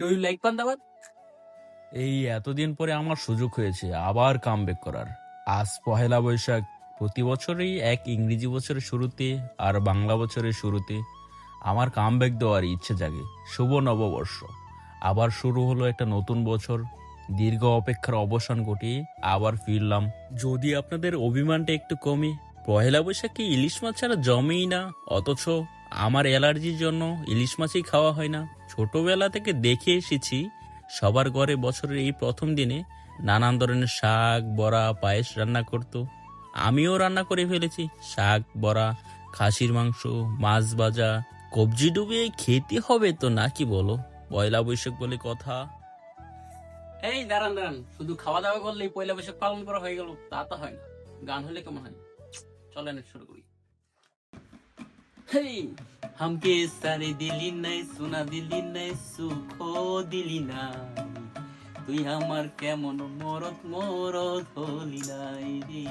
Do you like পান্তাবাদ? এই এতদিন পরে আমার সুযোগ হয়েছে আবার কামব্যাক করার। আজ পহেলা বৈশাখ। প্রতি বছরই এক ইংরেজি বছরের শুরুতে আর বাংলা বছরের শুরুতে আমার কামব্যাক দেওয়ার ইচ্ছে জাগে। শুভ নববর্ষ, আবার শুরু হলো একটা নতুন বছর। দীর্ঘ অপেক্ষার অবসান ঘটিয়ে আবার ফিরলাম। যদি আপনাদের অভিমানটা একটু কমে, পহেলা বৈশাখে ইলিশ মাছ ছাড়া জমেই না, অথচ আমার অ্যালার্জির জন্য ইলিশ মাছই খাওয়া হয় না। ছোটবেলা থেকে দেখে এসেছি সবার ঘরে বছরের এই প্রথম দিনে নানান ধরনের শাক, বড়া, পায়েস রান্না করতো। আমিও রান্না করে ফেলেছি শাক, বড়া, খাসির মাংস, মাছ ভাজা। কবজি ডুবিয়ে খেতে হবে তো নাকি বলো? পয়লা বৈশাখ বলে কথা। এই দাঁড়ান দাঁড়ান, শুধু খাওয়া দাওয়া করলেই পয়লা বৈশাখ পালন করা হয়ে গেল তা তো হয় না। গান হলে কেমন হয়? চলেন শুরু করি। হেই, हमके सारे दिली নাই, সোনা দিলি নাই, সুখ দিলি নাই, তুই আমার কেমন মরদ মরদ হলি নাই রে,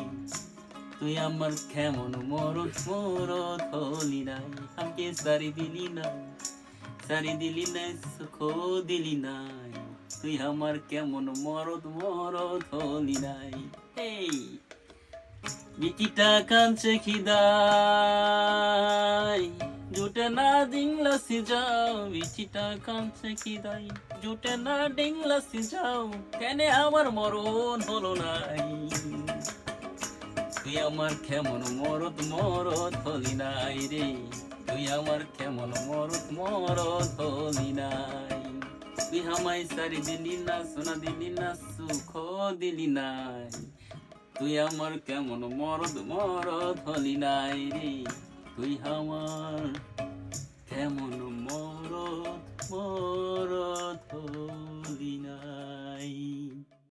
তুই আমার কেমন মরদ মরদ হলি নাই, हमके सारी দিলি নাই, সুখ দিলি নাই, তুই আমার কেমন মরদ মরদ হলি নাই। এই বিকিটা কাঞ্চে খিদাই, জুটে না ডিংলাসি যাও, বিচিটা কাঞ্চে খিদাই, জুটে না ডিংলাসি যাও, কেন আমার মরণ হলো নাই, তুই আমার কেমন মরদ মরদ হলি নাই রে, তুই আমার কেমন মরদ মরদ হলি নাই, তুই আমায় সারি দিলি না, সোনা দিলি না, সুখ দিলি নাই, তুই আমার কেমন মরদ মরদ হলি নাই রে, তুই আমার কেমন মরদ মরদ হলি